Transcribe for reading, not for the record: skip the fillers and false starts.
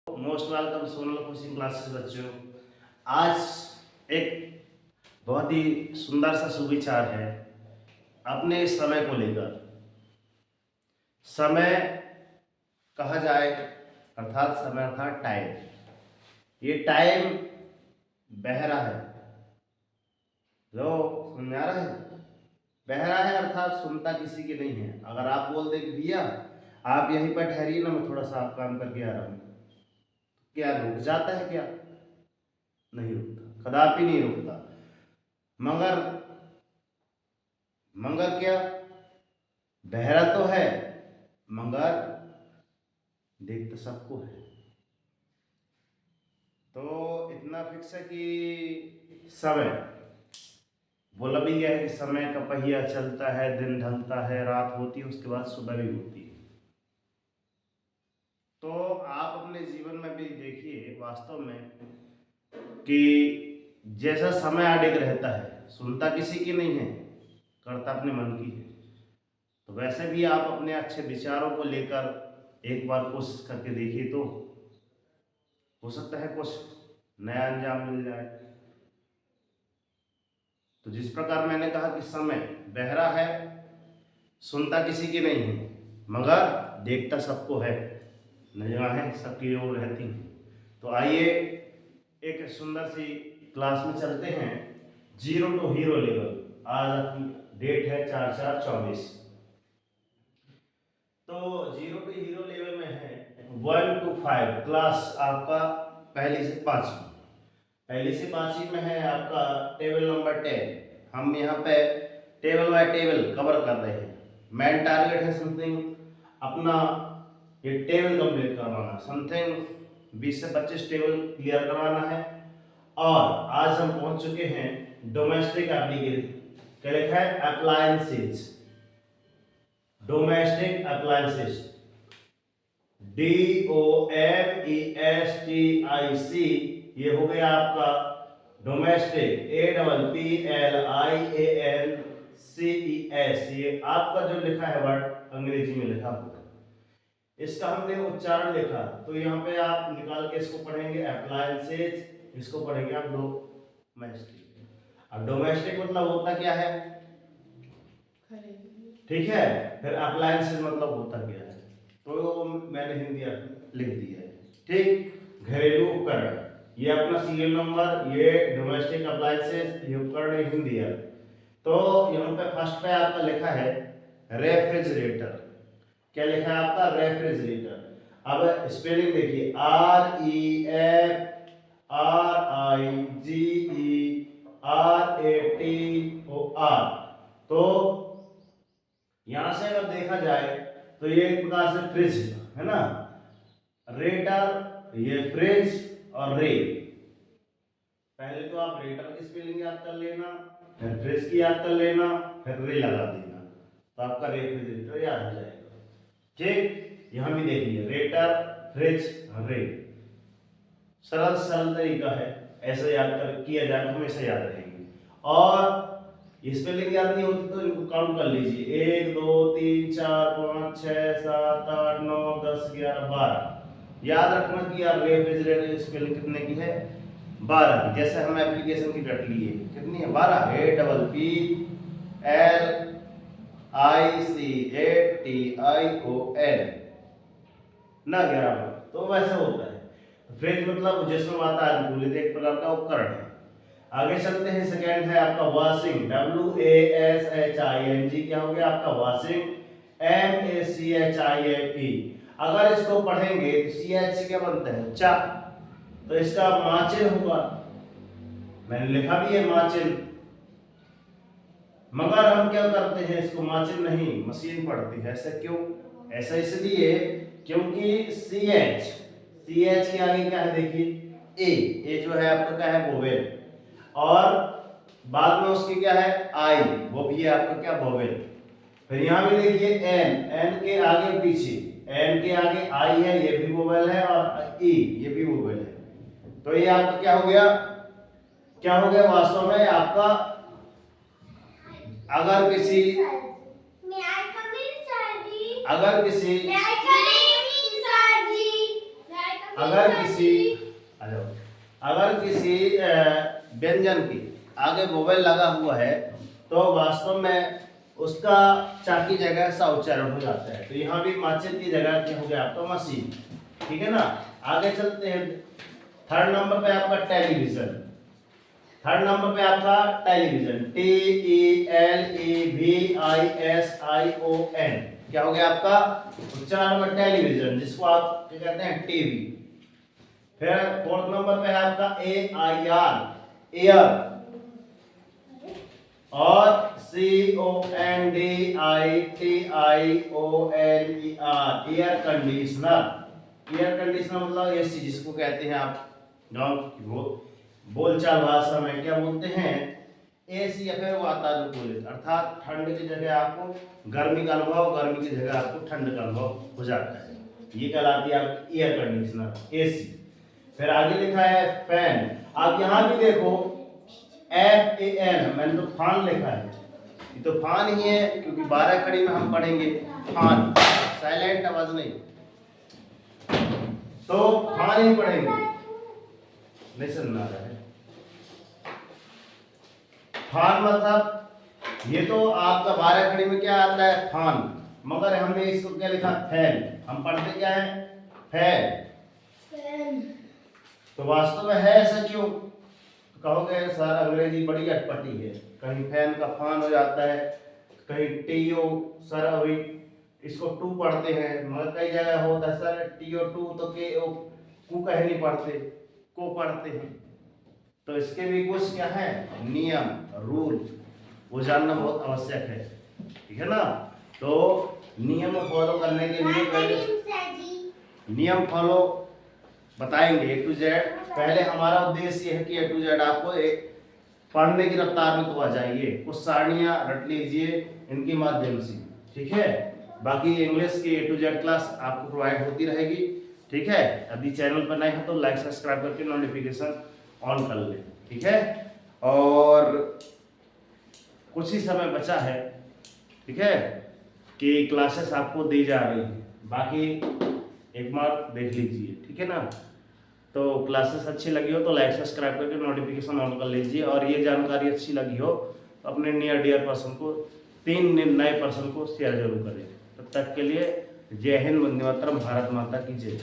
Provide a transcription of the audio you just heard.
Most welcome Sonal coaching classes बच्चों। आज एक बहुत ही सुंदर सा सुविचार है अपने समय को लेकर। समय कहा जाए अर्थात समय अर्थात टाइम। ये टाइम बह रहा है, जो समझ आ रहा है, बह रहा है अर्थात सुनता किसी की नहीं है। अगर आप बोल दें कि भैया आप यहीं पर ठहरिए ना, मैं थोड़ा सा आप काम करके आ रहा हूँ, क्या रुक जाता है? क्या नहीं रुकता, कदापि नहीं रुकता। मगर मगर क्या, बहरा तो है मगर देख तो सबको है। तो इतना फिक्स है कि समय बोला भी गया है कि समय का पहिया चलता है, दिन ढलता है, रात होती है, उसके बाद सुबह भी होती है। तो आप अपने जीवन में भी देखिए वास्तव में कि जैसा समय आडिग रहता है, सुनता किसी की नहीं है, करता अपने मन की है। तो वैसे भी आप अपने अच्छे विचारों को लेकर एक बार कोशिश करके देखिए, तो हो सकता है कुछ नया अंजाम मिल जाए। तो जिस प्रकार मैंने कहा कि समय बहरा है, सुनता किसी की नहीं है, मगर देखता सबको है, निगाहें सबकी ओर रहती हैं। तो आइए एक सुंदर सी क्लास में चलते हैं, जीरो टू हीरो लेवल। आज आपकी डेट है 4/4/24। तो जीरो टू हीरो लेवल में है 1 to 5 क्लास आपका पहली से पांचवी। पहली से पांचवी में है आपका टेबल नंबर 10। हम यहाँ पे टेबल बाय टेबल कवर कर रहे हैं। मेन टारगेट है समथिंग अपना ये टेबल कंप्लीट करवाना, समथिंग 20 से 25 टेबल क्लियर करवाना है। और आज हम पहुंच चुके हैं डोमेस्टिक एप्लीकेशन, क्या लिखा है? अप्लायंसेज। डोमेस्टिक अप्लायंसेज, DOMESTIC, ये हो गया आपका डोमेस्टिक। APPLIANCES, ये आपका जो लिखा है वर्ड अंग्रेजी में लिखा होगा, इसका हमने उच्चारण लिखा। तो यहाँ पे आप निकाल के इसको पढ़ेंगे अप्लायंसेज, इसको पढ़ेंगे आप डोमेस्टिक। अब डोमेस्टिक मतलब होता क्या है, ठीक है? फिर अप्लायंसेज मतलब होता क्या है, तो मैंने हिंदी लिख दिया है, ठीक। घरेलू उपकरण, ये अपना सीरियल नंबर, ये डोमेस्टिक अप्लायंसेज, ये उपकरण हिंदी है। तो यहाँ पे फर्स्ट पे आपका लिखा है रेफ्रिजरेटर। क्या लिखा है आपका? रेफ्रिजरेटर। अब स्पेलिंग देखिए, REFRIGERATOR। तो यहां से अगर देखा जाए तो ये एक प्रकार से फ्रिज है ना, रेटर, ये फ्रिज और रे। पहले तो आप रेटर की स्पेलिंग याद कर लेना, फिर फ्रिज की याद कर लेना, फिर रे लगा देना, तो आपका रेफ्रिजरेटर याद हो जाएगा, ठीक। यहां भी देखिए रेटर, फ्रिज, रे। सरल सरल तरीका है, ऐसे याद कर किया जाए तो हमेशा याद रहेंगे। और स्पेलिंग याद नहीं होती तो इनको काउंट कर लीजिए, 1 2 3 4 5 6 7 8 9 10 11 12। याद रखना कि यार रेफ्रिजरेटर की स्पेलिंग कितने की है? 12 की। जैसे हम एप्लीकेशन की रट लिए, कितनी है? 12। APPLICATION ना 11। तो वैसे होता है। फ्रिज मतलब जिसमें आता है अनुकूलित एक प्रकार का उपकरण है। आगे चलते हैं, सेकंड है आपका वॉशिंग, WASHING। क्या हो गया आपका? Washing, MACHINE। अगर इसको पढ़ेंगे तो CH से क्या बनता है? चा, तो इसका माचिन होगा। मैंने लिखा भी है माचिन, मगर हम क्या करते हैं, इसको माचिन नहीं मशीन पढ़ती है। ऐसा क्यों? ऐसा इसलिए क्योंकि CH के आगे क्या है देखिए, ए जो है आपका क्या है? वोवेल। और बाद में उसकी क्या है? आई, वो भी है आपका क्या? वोवेल। फिर यहां भी देखिए एन के आगे पीछे, एन के आगे आई है, ये भी वोवेल है, और ई ये भी वोवेल है। तो ये आपका क्या हो गया? क्या हो गया वास्तव में आपका? अगर किसी अगर किसी अगर किसी व्यंजन के आगे वोवेल लगा हुआ है तो वास्तव में उसका चा की जगह सा उच्चारण हो जाता है। तो यहाँ भी माचिस की जगह क्या हो गया आपका मशीन। ठीक है ना। आगे चलते हैं। थर्ड नंबर पे आपका टेलीविजन। थर्ड नंबर पे आपका टेलीविजन, TELEVISION। क्या हो गया आपका उच्चारण में टेलीविजन, जिसको आप क्या कहते हैं टीवी। फिर फोर्थ नंबर पे है आपका AIR, एयर, और CONDITIONER, air conditioner. Air conditioner मतलब एसी जिसको कहते हैं आप गाँव की बोलचाल भाषा में क्या बोलते हैं, एसी या फिर वातानुकूलित, अर्थात ठंड की जगह आपको गर्मी का अनुभव, गर्मी की जगह आपको ठंड का अनुभव हो जाता है। ये कहलाती है आपकी एयर कंडीशनर, एसी। फिर आगे लिखा है फैन। आप यहाँ भी देखो FAN, मैंने तो फान लिखा है, ये तो फान ही है क्योंकि 12 खड़ी में हम पढ़ेंगे फान, साइलेंट आवाज नहीं, तो फान ही पढ़ेंगे, नहीं सुनना है। फान मतलब ये तो आपका 12 खड़ी में क्या आता है फान, मगर हमने इसको क्या लिखा फैन। हम पढ़ते क्या है फैन। तो वास्तव में है ऐसा क्यों कहोगे सर, अंग्रेजी बड़ी अटपटी है, कहीं फैन का फान हो जाता है, कहीं टीओ, सर अभी इसको टू पढ़ते हैं, मगर कई जगह होता है सर टीओ टू तो के ओ कू कहे नहीं पढ़ते, को पढ़ते हैं। तो इसके भी कुछ क्या है नियम, रूल, वो जानना बहुत आवश्यक है। ठीक है ना। तो नियम फॉलो करने के लिए पहले नियम फॉलो बताएंगे A to Z। पहले हमारा उद्देश्य ये है कि A to Z आपको एक पढ़ने की रफ्तार में तो आ जाइए, कुछ सारणियां रट लीजिए इनके माध्यम से। ठीक है। बाकी इंग्लिश की A to Z क्लास आपको प्रोवाइड होती रहेगी। ठीक है। अभी चैनल पर नए हैं तो लाइक सब्सक्राइब करके नोटिफिकेशन ऑन कर ले। ठीक है। और कुछ ही समय बचा है, ठीक है, कि क्लासेस आपको दी जा रही है। बाकी एक बार देख लीजिए। ठीक है ना। तो क्लासेस अच्छी लगी हो तो लाइक सब्सक्राइब करके नोटिफिकेशन ऑन कर लीजिए, और ये जानकारी अच्छी लगी हो तो अपने नियर डियर पर्सन को, 3 नए पर्सन को शेयर जरूर करें। तब तक के लिए जय हिंद, वंदे मातरम, भारत माता की जय।